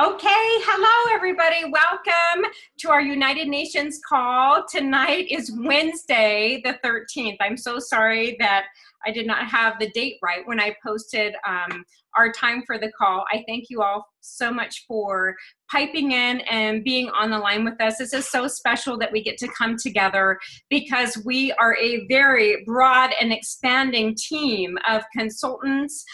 Okay, hello everybody. Welcome to our United Nations call. Tonight is Wednesday, the 13th. I'm so sorry that I did not have the date right when I posted our time for the call. I thank you all so much for piping in and being on the line with us. This is so special that we get to come together because we are a very broad and expanding team of consultants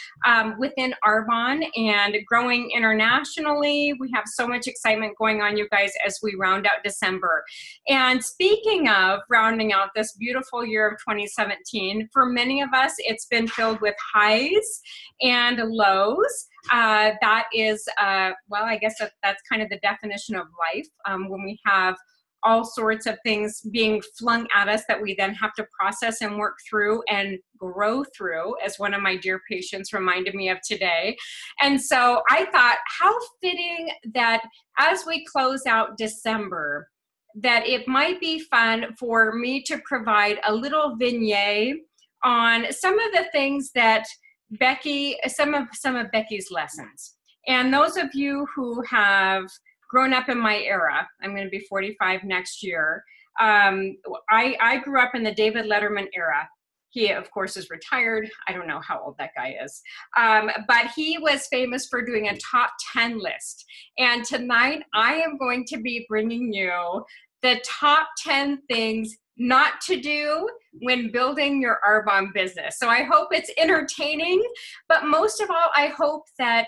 within Arbonne and growing internationally. We have so much excitement going on, you guys, as we round out December. And speaking of rounding out this beautiful year of 2017, for many of us, it's been filled with highs and lows. That is, well, I guess that's kind of the definition of life when we have all sorts of things being flung at us that we then have to process and work through and grow through, as one of my dear patients reminded me of today. And so I thought, how fitting that as we close out December, that it might be fun for me to provide a little vignette on some of the things that Becky, some of Becky's lessons. And those of you who have grown up in my era, I'm going to be 45 next year. I grew up in the David Letterman era. He, of course, is retired. I don't know how old that guy is. But he was famous for doing a top 10 list. And tonight, I am going to be bringing you the top 10 things not to do when building your Arbonne business. So I hope it's entertaining, but most of all, I hope that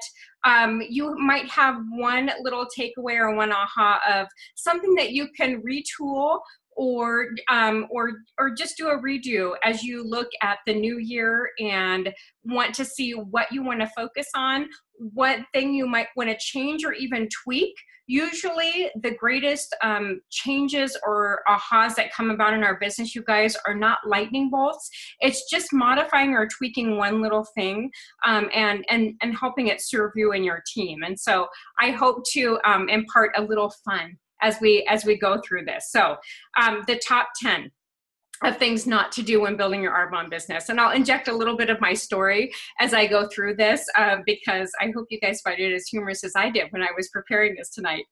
you might have one little takeaway or one aha of something that you can retool or just do a redo as you look at the new year and want to see what you want to focus on, what thing you might want to change or even tweak. Usually the greatest changes or ahas that come about in our business, you guys, are not lightning bolts. It's just modifying or tweaking one little thing and helping it serve you and your team. And so I hope to impart a little fun as we go through this. So the top 10 of things not to do when building your Arbonne business. And I'll inject a little bit of my story as I go through this because I hope you guys find it as humorous as I did when I was preparing this tonight.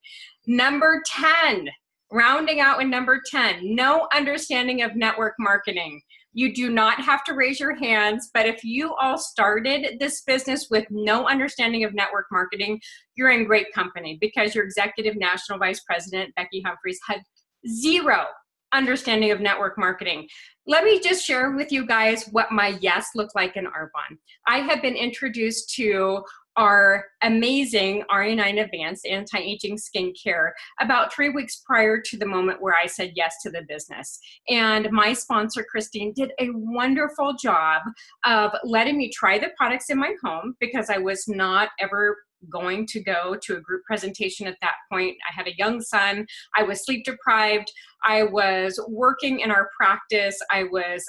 Number 10, rounding out with number 10, no understanding of network marketing. You do not have to raise your hands, but if you all started this business with no understanding of network marketing, you're in great company because your executive national vice president, Becky Humphries, had zero understanding of network marketing. Let me just share with you guys what my yes looked like in Arbonne. I have been introduced to our amazing RE9 Advanced anti-aging skincare about 3 weeks prior to the moment where I said yes to the business. And my sponsor, Christine, did a wonderful job of letting me try the products in my home because I was not ever going to go to a group presentation at that point. I had a young son. I was sleep deprived. I was working in our practice. I was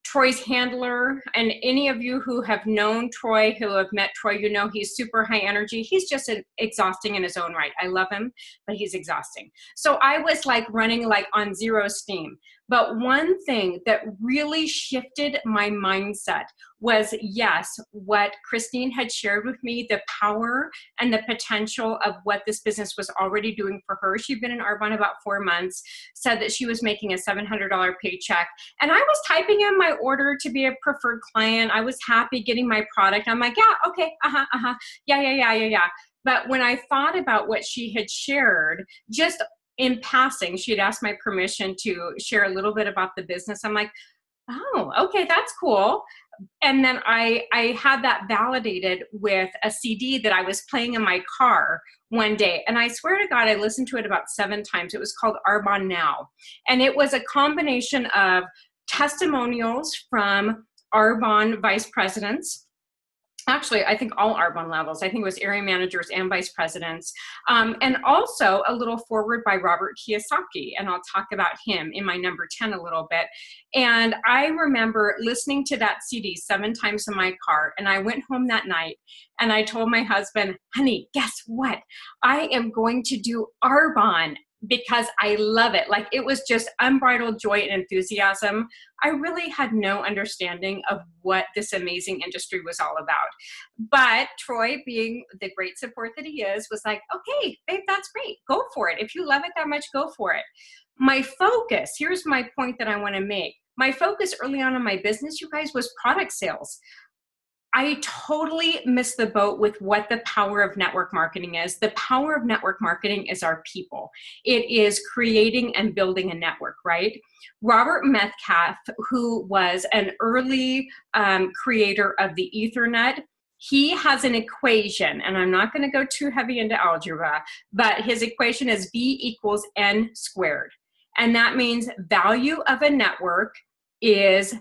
Troy's handler, and any of you who have known Troy, who have met Troy, you know he's super high energy. He's just exhausting in his own right. I love him, but he's exhausting. So I was like running like on zero steam. But one thing that really shifted my mindset was, yes, what Christine had shared with me, the power and the potential of what this business was already doing for her. She'd been in Arbonne about 4 months, said that she was making a $700 paycheck. And I was typing in my order to be a preferred client. I was happy getting my product. I'm like, yeah, okay, yeah. But when I thought about what she had shared, just in passing, she had asked my permission to share a little bit about the business. I'm like, oh, okay, that's cool. And then I had that validated with a CD that I was playing in my car one day. And I swear to God, I listened to it about 7 times. It was called Arbonne Now. And it was a combination of testimonials from Arbonne vice presidents. Actually, I think all Arbonne levels. I think it was area managers and vice presidents. And also a little forward by Robert Kiyosaki. And I'll talk about him in my number 10 a little bit. And I remember listening to that CD 7 times in my car. And I went home that night and I told my husband, honey, guess what? I am going to do Arbonne because I love it. Like, it was just unbridled joy and enthusiasm. I really had no understanding of what this amazing industry was all about. But Troy, being the great support that he is, was like, okay, babe, that's great. Go for it. If you love it that much, go for it. My focus, here's my point that I want to make. My focus early on in my business, you guys, was product sales. I totally missed the boat with what the power of network marketing is. The power of network marketing is our people. It is creating and building a network, right? Robert Metcalf, who was an early creator of the Ethernet, he has an equation, and I'm not going to go too heavy into algebra, but his equation is V equals N squared. And that means value of a network is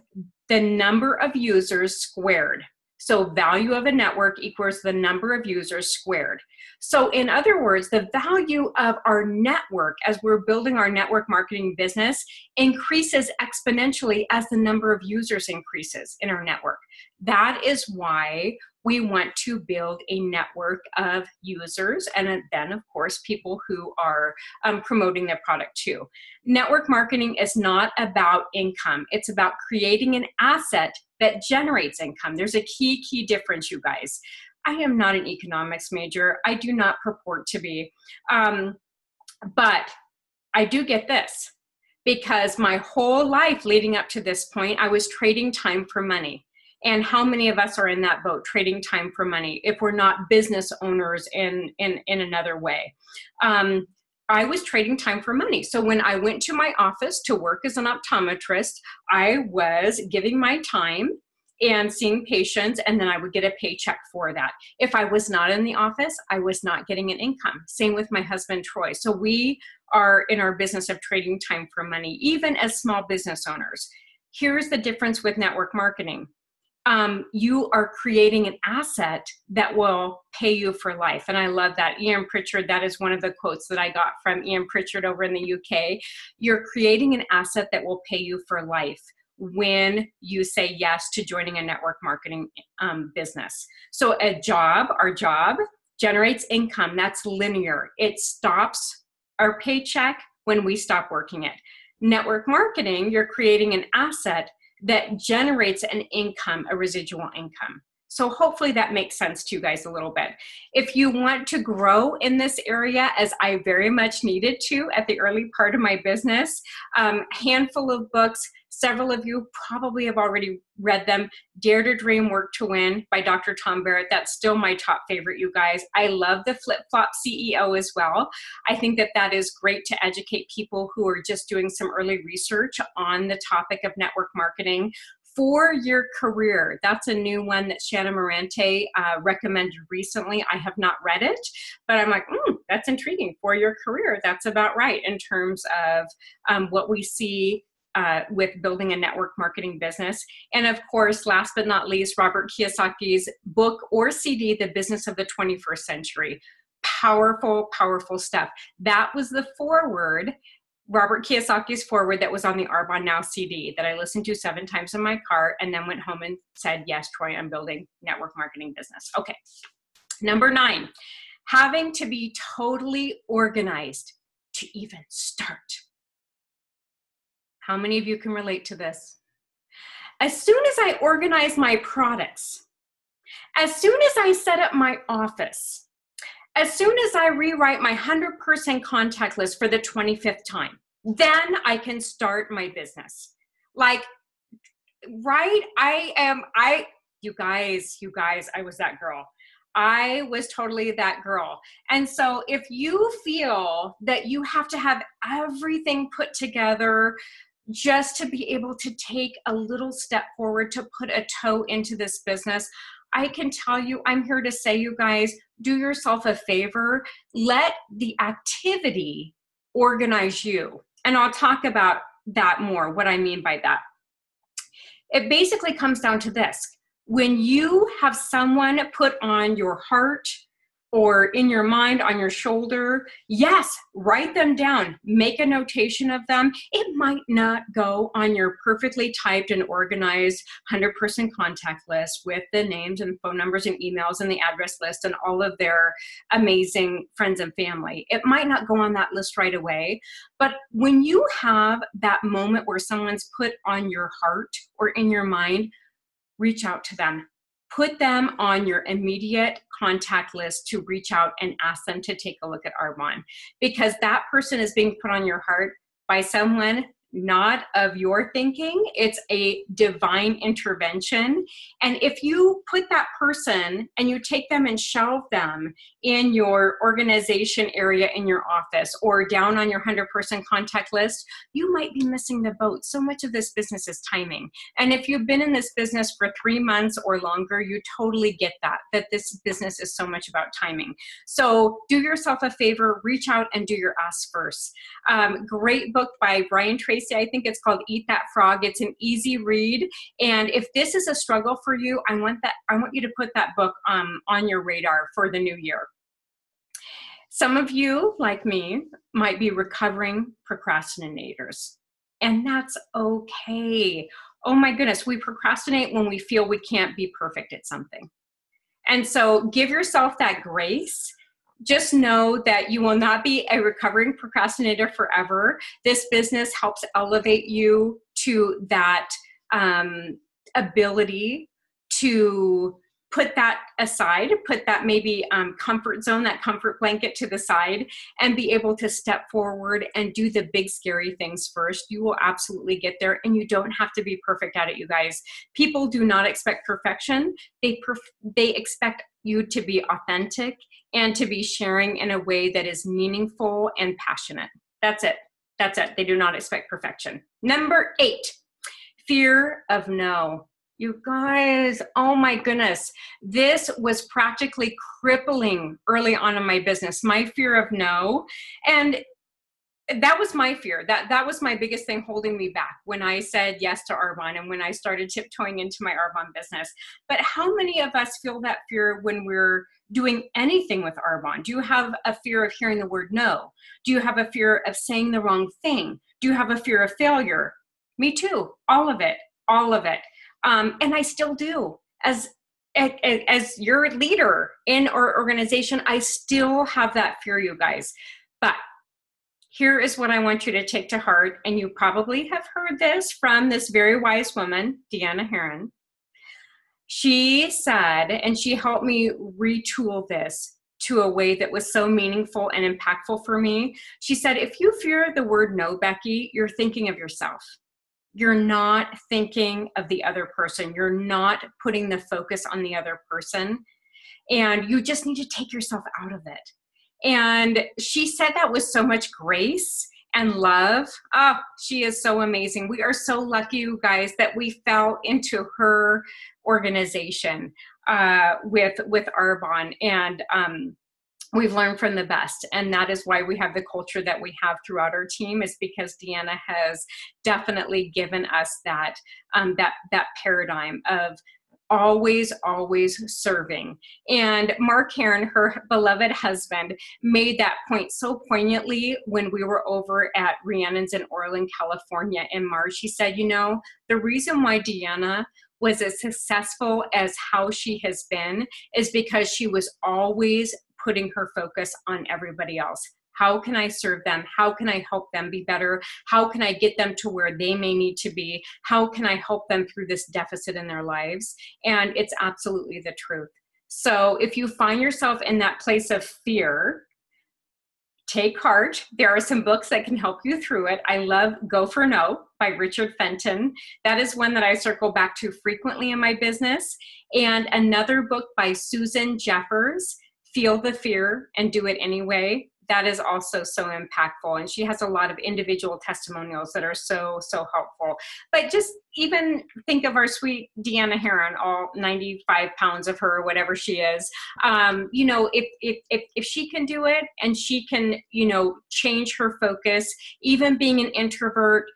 the number of users squared. So value of a network equals the number of users squared. So in other words, the value of our network as we're building our network marketing business increases exponentially as the number of users increases in our network. That is why we want to build a network of users and then, of course, people who are promoting their product too. Network marketing is not about income. It's about creating an asset that generates income. There's a key difference, you guys. I am not an economics major. I do not purport to be. But I do get this, because my whole life leading up to this point, I was trading time for money. And how many of us are in that boat, trading time for money, if we're not business owners in another way? I was trading time for money. So when I went to my office to work as an optometrist, I was giving my time and seeing patients, and then I would get a paycheck for that. If I was not in the office, I was not getting an income. Same with my husband, Troy. So we are in our business of trading time for money, even as small business owners. Here's the difference with network marketing. You are creating an asset that will pay you for life. And I love that. Ian Pritchard, that is one of the quotes that I got from Ian Pritchard over in the UK. You're creating an asset that will pay you for life when you say yes to joining a network marketing business. So our job generates income. That's linear. It stops our paycheck when we stop working it. Network marketing, you're creating an asset that generates an income, a residual income. So hopefully that makes sense to you guys a little bit. If you want to grow in this area, as I very much needed to at the early part of my business, handful of books, several of you probably have already read them. Dare to Dream, Work to Win by Dr. Tom Barrett. That's still my top favorite, you guys. I love the Flip Flop CEO as well. I think that that is great to educate people who are just doing some early research on the topic of network marketing. For Your Career, that's a new one that Shannon Morante recommended recently. I have not read it, but I'm like, that's intriguing. For Your Career, that's about right in terms of what we see with building a network marketing business. And of course, last but not least, Robert Kiyosaki's book or CD, The Business of the 21st Century. Powerful, powerful stuff. That was the foreword, Robert Kiyosaki's foreword, that was on the Arbonne Now CD that I listened to 7 times in my car and then went home and said, yes, Troy, I'm building network marketing business. Okay. Number 9, having to be totally organized to even start. How many of you can relate to this? As soon as I organize my products, as soon as I set up my office, as soon as I rewrite my 100% contact list for the 25th time, then I can start my business. Like, right? You guys, I was that girl. I was totally that girl. And so if you feel that you have to have everything put together just to be able to take a little step forward, to put a toe into this business, I can tell you, I'm here to say, you guys, do yourself a favor. Let the activity organize you. And I'll talk about that more, what I mean by that. It basically comes down to this. When you have someone put on your heart, or in your mind, on your shoulder, yes, write them down. Make a notation of them. It might not go on your perfectly typed and organized 100-person contact list with the names and phone numbers and emails and the address list and all of their amazing friends and family. It might not go on that list right away, but when you have that moment where someone's put on your heart or in your mind, reach out to them. Put them on your immediate contact list to reach out and ask them to take a look at Arbonne, because that person is being put on your heart by someone not of your thinking. It's a divine intervention. And if you put that person and you take them and shelve them in your organization area in your office or down on your 100-person contact list, you might be missing the boat. So much of this business is timing. And if you've been in this business for 3 months or longer, you totally get that this business is so much about timing. So do yourself a favor, reach out and do your ask first. Great book by Brian Tracy. I think it's called Eat That Frog. It's an easy read. And if this is a struggle for you, I want you to put that book on your radar for the new year. Some of you, like me, might be recovering procrastinators, and that's okay. Oh my goodness, we procrastinate when we feel we can't be perfect at something. And so give yourself that grace. Just know that you will not be a recovering procrastinator forever. This business helps elevate you to that ability to put that aside, put that maybe comfort zone, that comfort blanket to the side, and be able to step forward and do the big scary things first. You will absolutely get there, and you don't have to be perfect at it, you guys. People do not expect perfection. They expect you to be authentic and to be sharing in a way that is meaningful and passionate. That's it. That's it. They do not expect perfection. Number 8, fear of no. You guys, oh my goodness. This was practically crippling early on in my business, my fear of no. And that was my fear. That was my biggest thing holding me back when I said yes to Arbonne and when I started tiptoeing into my Arbonne business. But how many of us feel that fear when we're doing anything with Arbonne? Do you have a fear of hearing the word no? Do you have a fear of saying the wrong thing? Do you have a fear of failure? Me too. All of it. All of it. And I still do. As your leader in our organization, I still have that fear, you guys. But here is what I want you to take to heart, and you probably have heard this from this very wise woman, Deanna Herron. She said, and she helped me retool this to a way that was so meaningful and impactful for me. She said, if you fear the word no, Becky, you're thinking of yourself. You're not thinking of the other person. You're not putting the focus on the other person. And you just need to take yourself out of it. And she said that with so much grace and love. Oh, she is so amazing. We are so lucky, you guys, that we fell into her organization with Arbonne. And we've learned from the best. And that is why we have the culture that we have throughout our team, is because Deanna has definitely given us that paradigm of always serving. And Mark Herron, her beloved husband, made that point so poignantly when we were over at Rhiannon's in Orland, California in March. He said, you know, the reason why Deanna was as successful as how she has been is because she was always putting her focus on everybody else. How can I serve them? How can I help them be better? How can I get them to where they may need to be? How can I help them through this deficit in their lives? And it's absolutely the truth. So if you find yourself in that place of fear, take heart. There are some books that can help you through it. I love Go for No by Richard Fenton. That is one that I circle back to frequently in my business. And another book by Susan Jeffers, Feel the Fear and Do It Anyway. That is also so impactful. And she has a lot of individual testimonials that are so helpful. But just even think of our sweet Deanna Herron, all 95 pounds of her, or whatever she is. You know, if she can do it and she can, you know, change her focus, even being an introvert,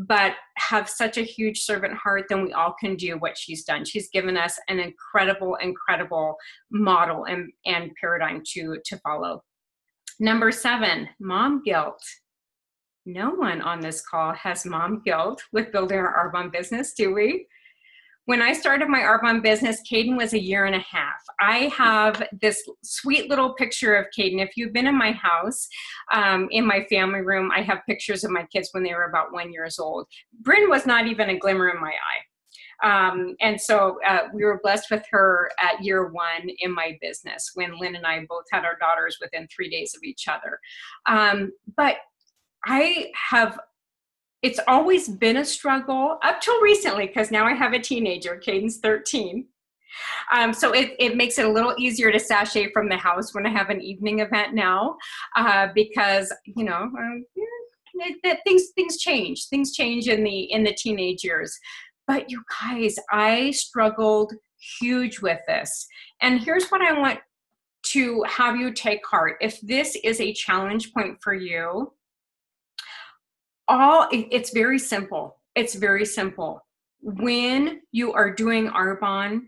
but have such a huge servant heart, then we all can do what she's done. She's given us an incredible, incredible model and paradigm to follow. Number 7, mom guilt. No one on this call has mom guilt with building our Arbonne business, do we? When I started my Arbonne business, Caden was 1.5 years. I have this sweet little picture of Caden. If you've been in my house, in my family room, I have pictures of my kids when they were about 1 year old. Bryn was not even a glimmer in my eye. And so we were blessed with her at year 1 in my business when Lynn and I both had our daughters within 3 days of each other. But it's always been a struggle up till recently, because now I have a teenager. Caden's 13. So it makes it a little easier to sashay from the house when I have an evening event now, because, you know, things change. Things change in the teenage years. But you guys, I struggled huge with this. And here's what I want to have you take heart. If this is a challenge point for you, it's very simple. It's very simple. When you are doing Arbonne,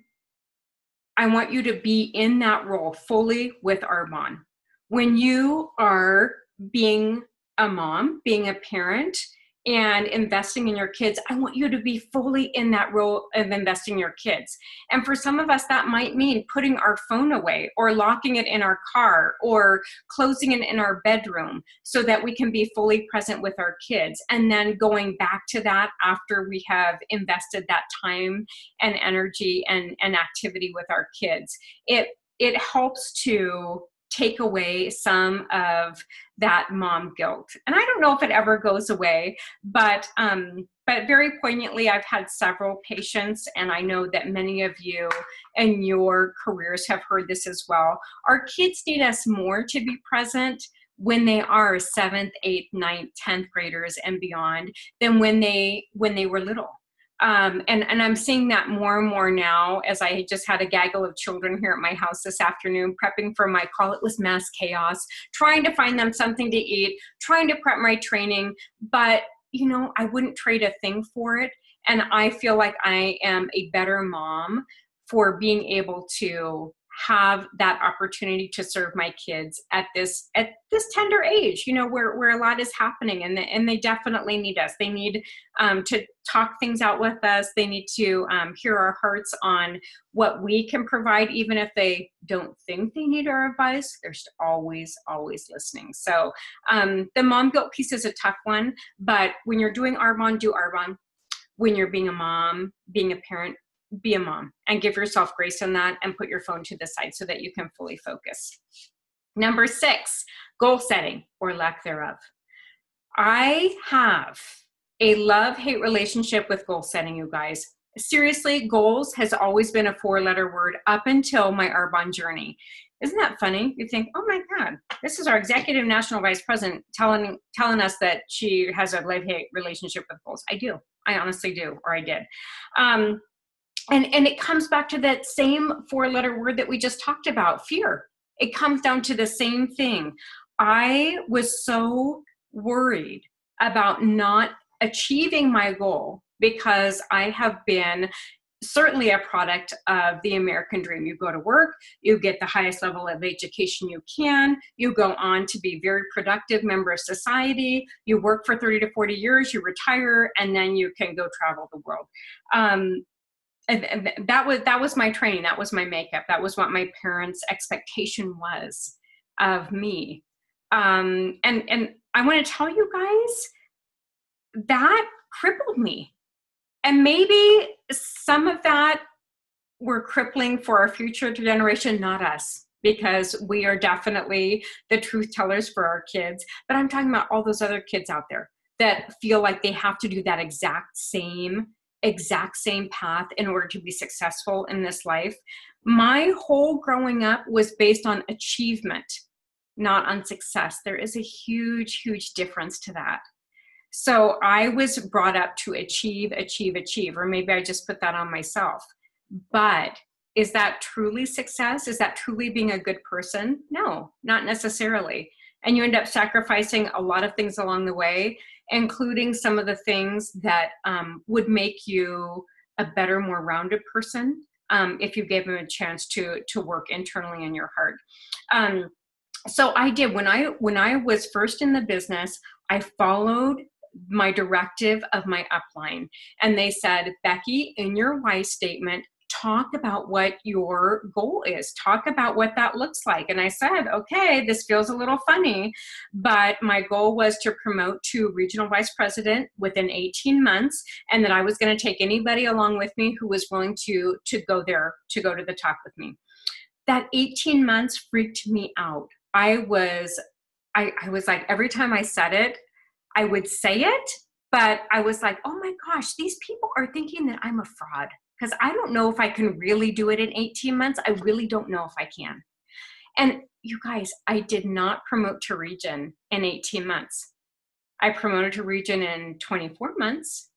I want you to be in that role fully with Arbonne. When you are being a mom, being a parent, and investing in your kids, I want you to be fully in that role of investing in your kids. And for some of us, that might mean putting our phone away or locking it in our car or closing it in our bedroom so that we can be fully present with our kids. And then going back to that after we have invested that time and energy and activity with our kids. It helps to take away some of that mom guilt. And I don't know if it ever goes away, but very poignantly, I've had several patients, and I know that many of you in your careers have heard this as well. Our kids need us more to be present when they are 7th, 8th, 9th, 10th graders and beyond than when they were little. And I'm seeing that more and more now, as I just had a gaggle of children here at my house this afternoon, prepping for my call. It was mass chaos, trying to find them something to eat, trying to prep my training, but you know, I wouldn't trade a thing for it. And I feel like I am a better mom for being able to have that opportunity to serve my kids at this tender age, you know, where a lot is happening, and they definitely need us. They need to talk things out with us. They need to hear our hearts on what we can provide, even if they don't think they need our advice. They're always listening. So the mom guilt piece is a tough one, but when you're doing Arbonne, do Arbonne. When you're being a mom, being a parent, be a mom, and give yourself grace in that, and put your phone to the side so that you can fully focus. Number 6, goal setting or lack thereof. I have a love-hate relationship with goal setting, you guys. Seriously, goals has always been a 4-letter word up until my Arbonne journey. Isn't that funny? You think, oh my God, this is our executive national vice president telling us that she has a love-hate relationship with goals. I do. I honestly do, or I did. And it comes back to that same 4-letter word that we just talked about, fear. It comes down to the same thing. I was so worried about not achieving my goal because I have been certainly a product of the American dream. You go to work, you get the highest level of education you can, you go on to be a very productive member of society, you work for 30 to 40 years, you retire, and then you can go travel the world. And that was my training. That was my makeup. That was what my parents' expectation was of me. And I want to tell you guys, that crippled me. And maybe some of that we're crippling for our future generation, not us, because we are definitely the truth tellers for our kids. But I'm talking about all those other kids out there that feel like they have to do that exact same path in order to be successful in this life. My whole growing up was based on achievement, not on success. There is a huge, huge difference to that. So I was brought up to achieve, or maybe I just put that on myself. But is that truly success? Is that truly being a good person? No, not necessarily. And you end up sacrificing a lot of things along the way. including some of the things that would make you a better, more rounded person if you gave them a chance to work internally in your heart. So I did. When I was first in the business, I followed my directive of my upline. And they said, Becky, in your why statement, talk about what your goal is. Talk about what that looks like. And I said, okay, this feels a little funny, but my goal was to promote to regional vice president within 18 months, and that I was going to take anybody along with me who was willing to go there, to go to the top with me. That 18 months freaked me out. I was like, every time I said it, I would say it, but I was like, oh my gosh, these people are thinking that I'm a fraud, because I don't know if I can really do it in 18 months. I really don't know if I can. And you guys, I did not promote to region in 18 months. I promoted to region in 24 months,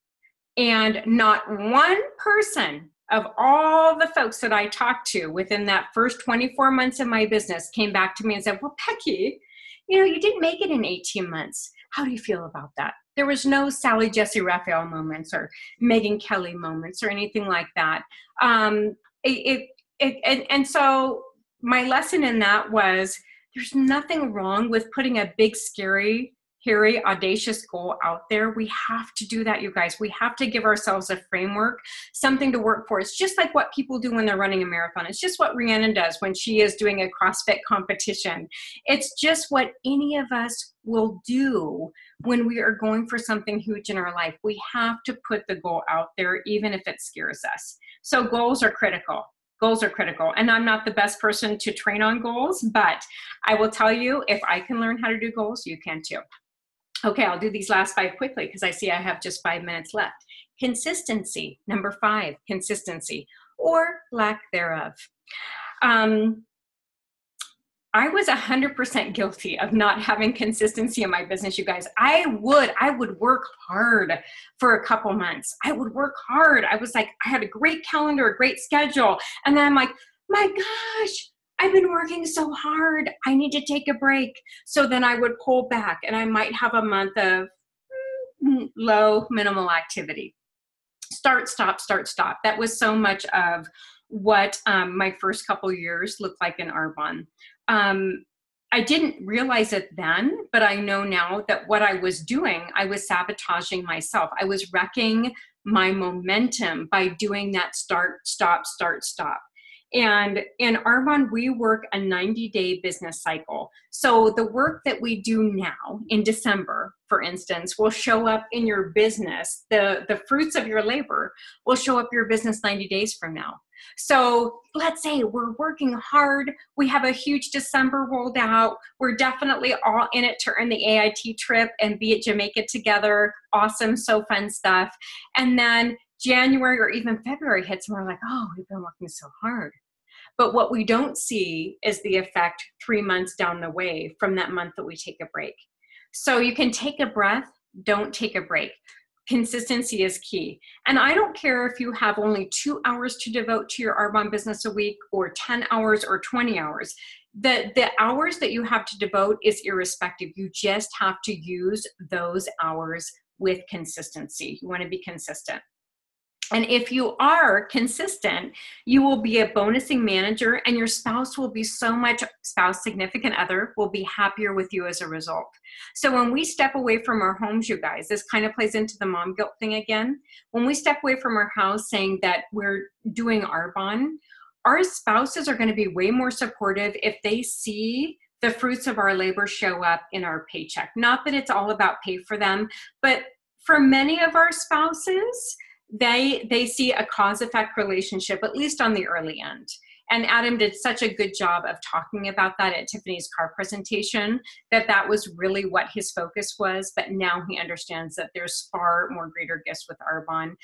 and not one person of all the folks that I talked to within that first 24 months of my business came back to me and said, well, Becky, you didn't make it in 18 months. How do you feel about that? There was no Sally Jesse Raphael moments or Megyn Kelly moments or anything like that. And so my lesson in that was, there's nothing wrong with putting a big, scary, hairy, audacious goal out there. We have to do that, you guys. We have to give ourselves a framework, something to work for. It's just like what people do when they're running a marathon. It's just what Rhiannon does when she is doing a CrossFit competition. It's just what any of us will do when we are going for something huge in our life. We have to put the goal out there, even if it scares us. So goals are critical. Goals are critical. And I'm not the best person to train on goals, but I will tell you, if I can learn how to do goals, you can too. Okay, I'll do these last 5 quickly because I see I have just 5 minutes left. Consistency, number 5, consistency, or lack thereof. I was 100% guilty of not having consistency in my business, you guys. I would work hard for a couple months. I would work hard. I was like, I had a great calendar, a great schedule. And then I'm like, my gosh, I've been working so hard. I need to take a break. So then I would pull back, and I might have a month of low, minimal activity. Start, stop, start, stop. That was so much of what my first couple years looked like in Arbonne. I didn't realize it then, but I know now that what I was doing, I was sabotaging myself. I was wrecking my momentum by doing that start, stop, start, stop. And in Arbonne, we work a 90-day business cycle. So the work that we do now in December, for instance, will show up in your business. The fruits of your labor will show up your business 90 days from now. So let's say we're working hard. We have a huge December rolled out. We're definitely all in it to earn the AIT trip and be at Jamaica together. Awesome, so fun stuff. And then January or even February hits and we're like, oh, we've been working so hard. But what we don't see is the effect 3 months down the way from that month that we take a break. So you can take a breath, don't take a break. Consistency is key. And I don't care if you have only 2 hours to devote to your Arbonne business a week, or 10 hours or 20 hours. The hours that you have to devote is irrespective. You just have to use those hours with consistency. You want to be consistent. And if you are consistent, you will be a bonusing manager, and your spouse will be significant other will be happier with you as a result. So when we step away from our homes, you guys, this kind of plays into the mom guilt thing again. When we step away from our house saying that we're doing Arbonne, our spouses are going to be way more supportive if they see the fruits of our labor show up in our paycheck. Not that it's all about pay for them, but for many of our spouses, they see a cause-effect relationship, at least on the early end. And Adam did such a good job of talking about that at Tiffany's car presentation, that was really what his focus was. But now he understands that there's far more greater gifts with Arbonne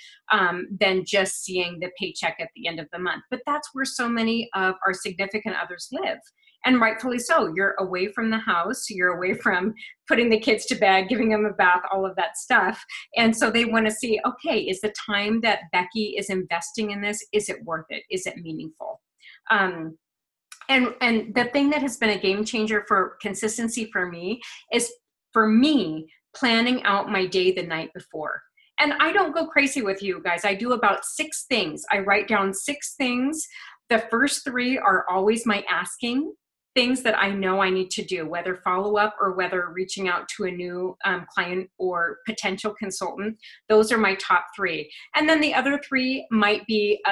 than just seeing the paycheck at the end of the month. But that's where so many of our significant others live. And rightfully so. You're away from the house. You're away from putting the kids to bed, giving them a bath, all of that stuff. And so they want to see, okay, is the time that Becky is investing in this, is it worth it? Is it meaningful? And the thing that has been a game changer for consistency for me is, for me, planning out my day the night before. And I don't go crazy with you guys. I do about 6 things. I write down 6 things. The first 3 are always my asking, things that I know I need to do, whether follow-up or whether reaching out to a new client or potential consultant. Those are my top 3. And then the other 3 might be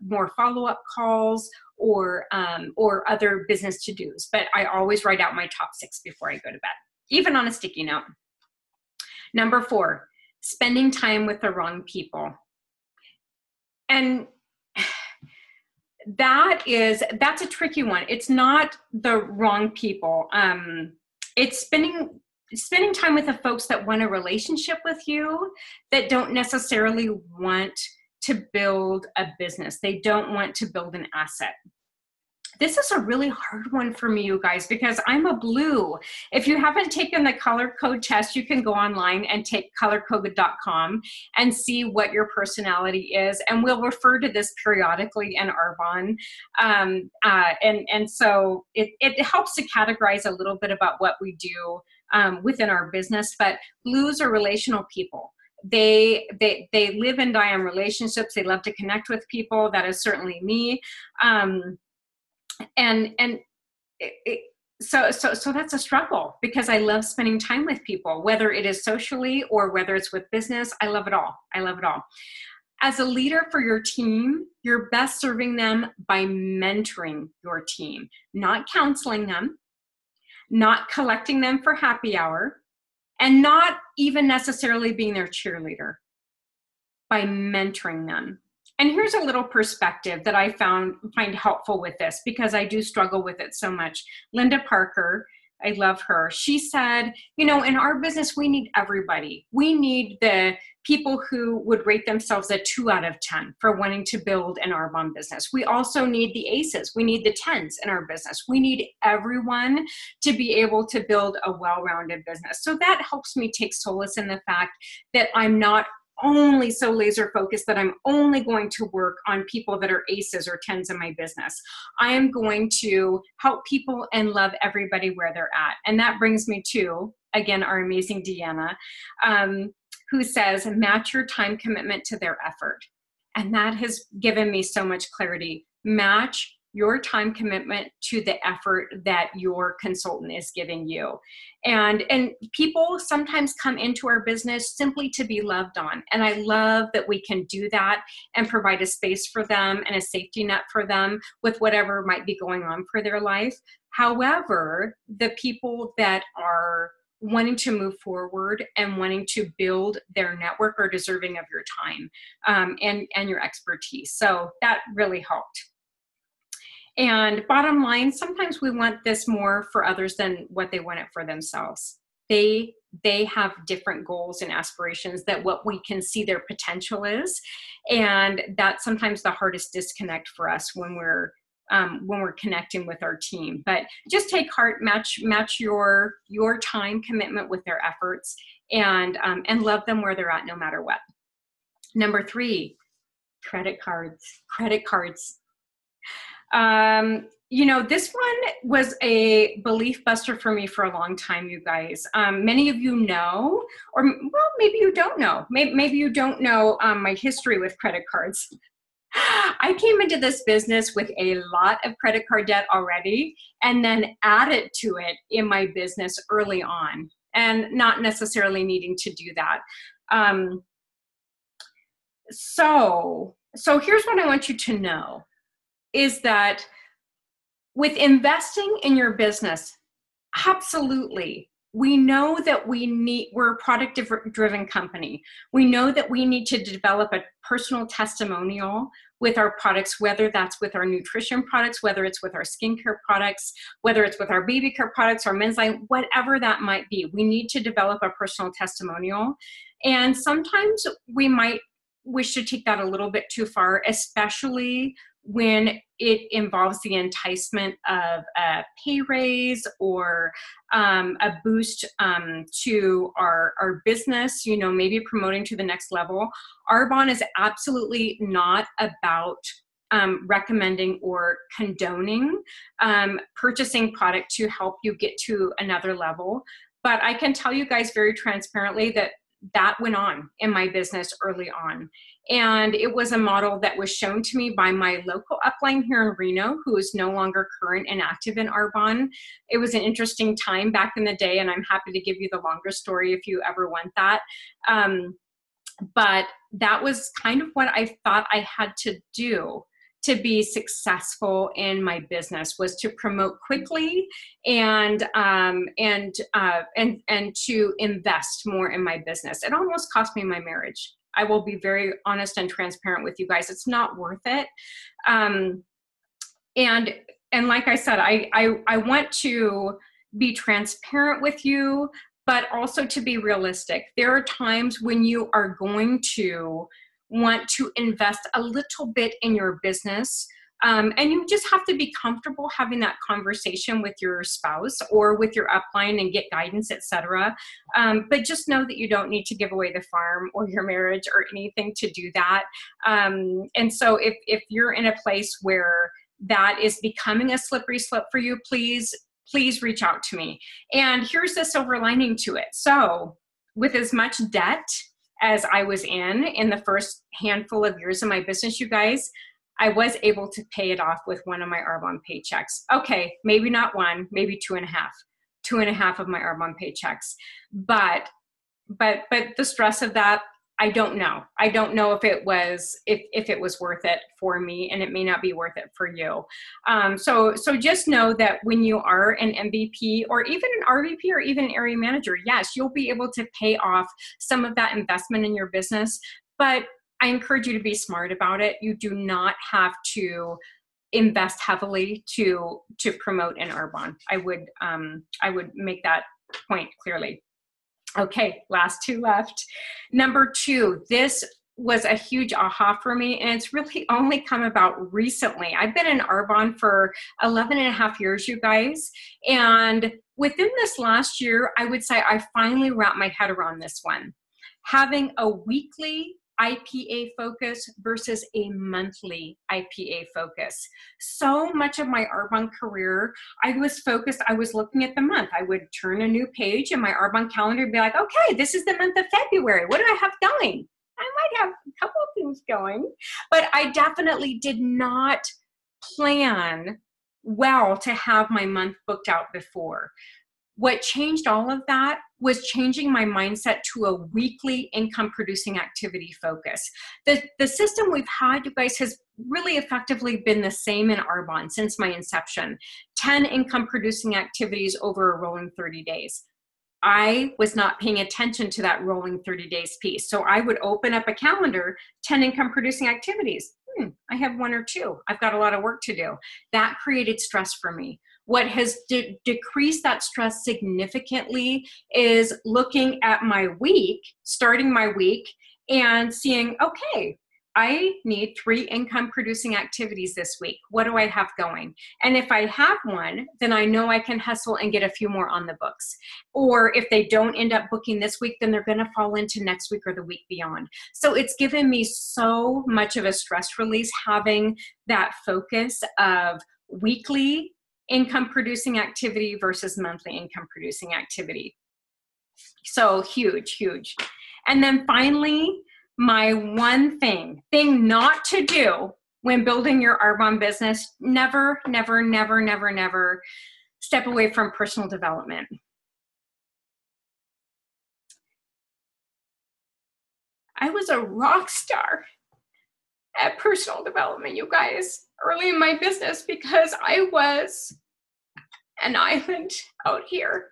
more follow-up calls or other business to-dos. But I always write out my top 6 before I go to bed, even on a sticky note. Number 4, spending time with the wrong people. And that's a tricky one. It's not the wrong people. It's spending time with the folks that want a relationship with you, that don't necessarily want to build a business. They don't want to build an asset. This is a really hard one for me, you guys, because I'm a blue. If you haven't taken the color code test, you can go online and take colorcode.com and see what your personality is. And we'll refer to this periodically in Arbonne. And so it helps to categorize a little bit about what we do within our business. But blues are relational people. They live and die on relationships. They love to connect with people. That is certainly me. So that's a struggle, because I love spending time with people, whether it is socially or whether it's with business. I love it all. I love it all. As a leader for your team, you're best serving them by mentoring your team, not counseling them, not collecting them for happy hour, and not even necessarily being their cheerleader, by mentoring them. And here's a little perspective that I find helpful with this, because I do struggle with it so much. Linda Parker, I love her. She said, in our business, we need everybody. We need the people who would rate themselves a 2 out of 10 for wanting to build an Arbonne business. We also need the aces. We need the 10s in our business. We need everyone to be able to build a well-rounded business. So that helps me take solace in the fact that I'm not only so laser focused that I'm only going to work on people that are aces or 10s in my business. I am going to help people and love everybody where they're at. And that brings me to, again, our amazing Deanna, who says, match your time commitment to their effort. And that has given me so much clarity. Match your time commitment to the effort that your consultant is giving you. And people sometimes come into our business simply to be loved on. And I love that we can do that and provide a space for them and a safety net for them with whatever might be going on for their life. However, the people that are wanting to move forward and wanting to build their network are deserving of your time and your expertise. So that really helped. And bottom line, sometimes we want this more for others than what they want it for themselves. They have different goals and aspirations that what we can see their potential is. And that's sometimes the hardest disconnect for us when we're connecting with our team. But just take heart, match your time commitment with their efforts, and love them where they're at no matter what. Number 3, credit cards. Credit cards. This one was a belief buster for me for a long time, you guys. Many of you know, or well, maybe you don't know. Maybe you don't know my history with credit cards. I came into this business with a lot of credit card debt already, and then added to it in my business early on, and not necessarily needing to do that. So here's what I want you to know. Is that with investing in your business, absolutely, we know that we're a product-driven company. We know that we need to develop a personal testimonial with our products, whether that's with our nutrition products, whether it's with our skincare products, whether it's with our baby care products, our men's line, whatever that might be. We need to develop a personal testimonial. And sometimes we might wish to take that a little bit too far, especially when it involves the enticement of a pay raise or a boost to our business, maybe promoting to the next level. Arbonne is absolutely not about recommending or condoning purchasing product to help you get to another level. But I can tell you guys very transparently that that went on in my business early on. And it was a model that was shown to me by my local upline here in Reno, who is no longer current and active in Arbonne. It was an interesting time back in the day, and I'm happy to give you the longer story if you ever want that. But that was kind of what I thought I had to do to be successful in my business, was to promote quickly and to invest more in my business. It almost cost me my marriage. I will be very honest and transparent with you guys. It's not worth it. And like I said, I want to be transparent with you, but also to be realistic. There are times when you are going to want to invest a little bit in your business. And you just have to be comfortable having that conversation with your spouse or with your upline and get guidance, etc. But just know that you don't need to give away the farm or your marriage or anything to do that. And so if you're in a place where that is becoming a slippery slope for you, please reach out to me. And here's the silver lining to it. So with as much debt as I was in the first handful of years of my business, you guys, I was able to pay it off with one of my Arbonne paychecks. Okay, maybe not one, maybe two and a half of my Arbonne paychecks. But the stress of that, I don't know. I don't know if it was worth it for me, and it may not be worth it for you. So just know that when you are an MVP or even an RVP or even an area manager, yes, you'll be able to pay off some of that investment in your business. But I encourage you to be smart about it. You do not have to invest heavily to promote an Arbonne. I would make that point clearly. Okay, last two left. Number two, this was a huge aha for me, and it's really only come about recently. I've been in Arbonne for 11 and a half years, you guys. And within this last year, I would say I finally wrapped my head around this one. Having a weekly IPA focus versus a monthly IPA focus. So much of my Arbonne career, I was looking at the month. I would turn a new page in my Arbonne calendar and be like, okay, this is the month of February. What do I have going? I might have a couple of things going, but I definitely did not plan well to have my month booked out before. What changed all of that was changing my mindset to a weekly income producing activity focus. The system we've had, you guys, has really effectively been the same in Arbonne since my inception. 10 income producing activities over a rolling 30 days. I was not paying attention to that rolling 30 days piece. So I would open up a calendar, 10 income producing activities. I have one or two. I've got a lot of work to do. That created stress for me. What has decreased that stress significantly is looking at my week, starting my week, and seeing, okay, I need 3 income producing activities this week. What do I have going? And if I have one, then I know I can hustle and get a few more on the books. Or if they don't end up booking this week, then they're going to fall into next week or the week beyond. So it's given me so much of a stress release having that focus of weekly income producing activity versus monthly income producing activity. So huge, huge. And then finally, my one thing not to do when building your Arbonne business, never, never, never, never, never step away from personal development. I was a rock star at personal development, you guys, early in my business, because I was an island out here.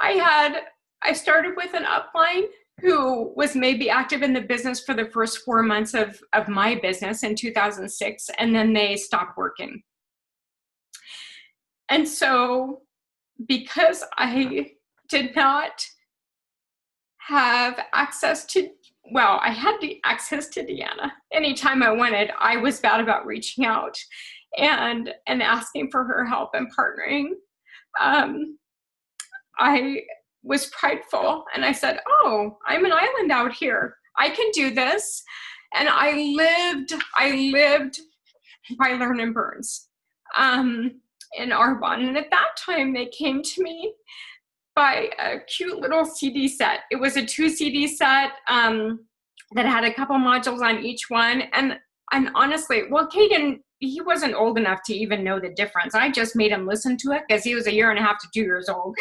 I started with an upline who was maybe active in the business for the first 4 months of my business in 2006, and then they stopped working. And so because I did not have access to, well, I had the access to Deanna anytime I wanted, I was bad about reaching out and asking for her help and partnering. I was prideful, and I said, oh, I'm an island out here. I can do this. And I lived by learn and burns in Arbonne. And at that time, they came to me by a cute little CD set. It was a 2 CD set that had a couple modules on each one. And honestly, well, Caden, he wasn't old enough to even know the difference. I just made him listen to it because he was 1.5 years to 2 years old.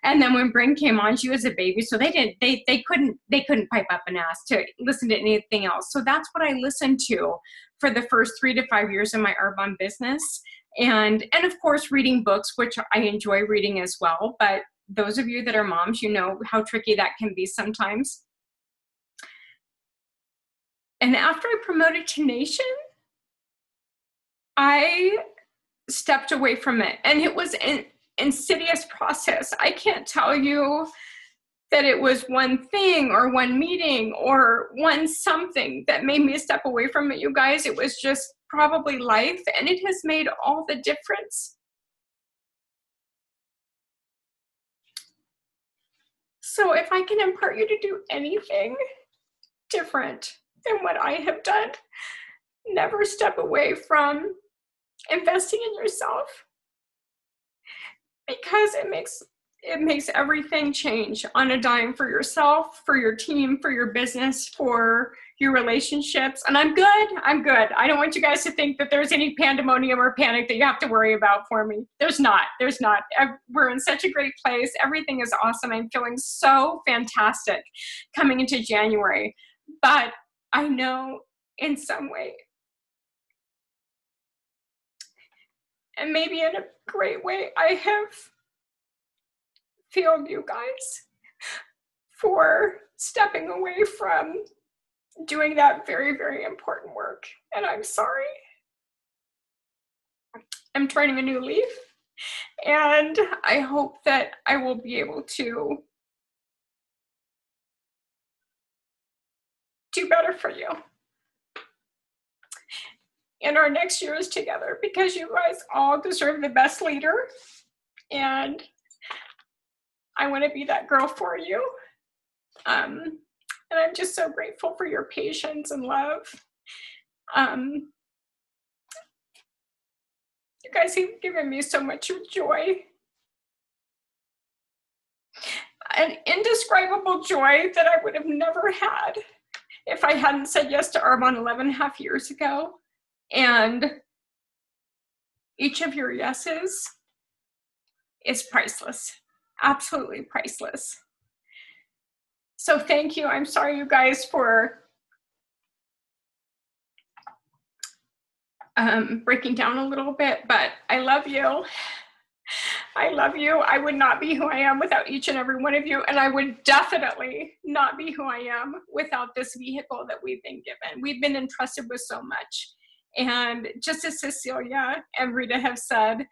And then when Bryn came on, she was a baby, so they couldn't pipe up and ask to listen to anything else. So that's what I listened to for the first 3 to 5 years of my Arbonne business. And of course, reading books, which I enjoy reading as well. But those of you that are moms, you know how tricky that can be sometimes. And after I promoted to Nation, I stepped away from it. And it was an insidious process. I can't tell you that it was one thing or one meeting or one something that made me step away from it, you guys. It was just probably life, and it has made all the difference. So if I can impart you to do anything different than what I have done, never step away from investing in yourself, because it makes everything change on a dime for yourself, for your team, for your business, for your relationships. And I'm good. I don't want you guys to think that there's any pandemonium or panic that you have to worry about for me. There's not. We're in such a great place. Everything is awesome. I'm feeling so fantastic coming into January. But I know in some way, and maybe in a great way, I have failed you guys for stepping away from doing that very, very important work. And I'm sorry. I'm turning a new leaf, and I hope that I will be able to do better for you in our next years together, because you guys all deserve the best leader, and I want to be that girl for you. And I'm just so grateful for your patience and love. You guys have given me so much joy, an indescribable joy that I would have never had if I hadn't said yes to Arbonne 11.5 years ago. And each of your yeses is priceless, absolutely priceless. So thank you. I'm sorry, you guys, for breaking down a little bit, but I love you. I love you. I would not be who I am without each and every one of you, and I would definitely not be who I am without this vehicle that we've been given. We've been entrusted with so much. And just as Cecilia and Rita have said,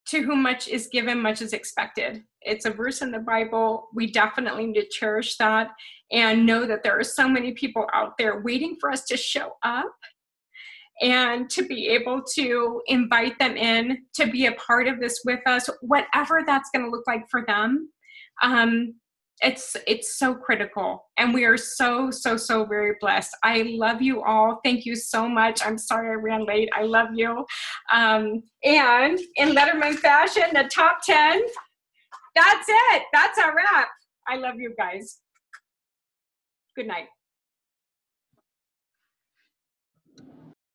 to whom much is given, much is expected. It's a verse in the Bible. We definitely need to cherish that and know that there are so many people out there waiting for us to show up and to be able to invite them in to be a part of this with us, whatever that's going to look like for them. It's so critical, and we are so very blessed. I love you all. Thank you so much. I'm sorry I ran late. I love you. And in Letterman fashion, the top 10, that's it. That's our wrap. I love you guys. Good night.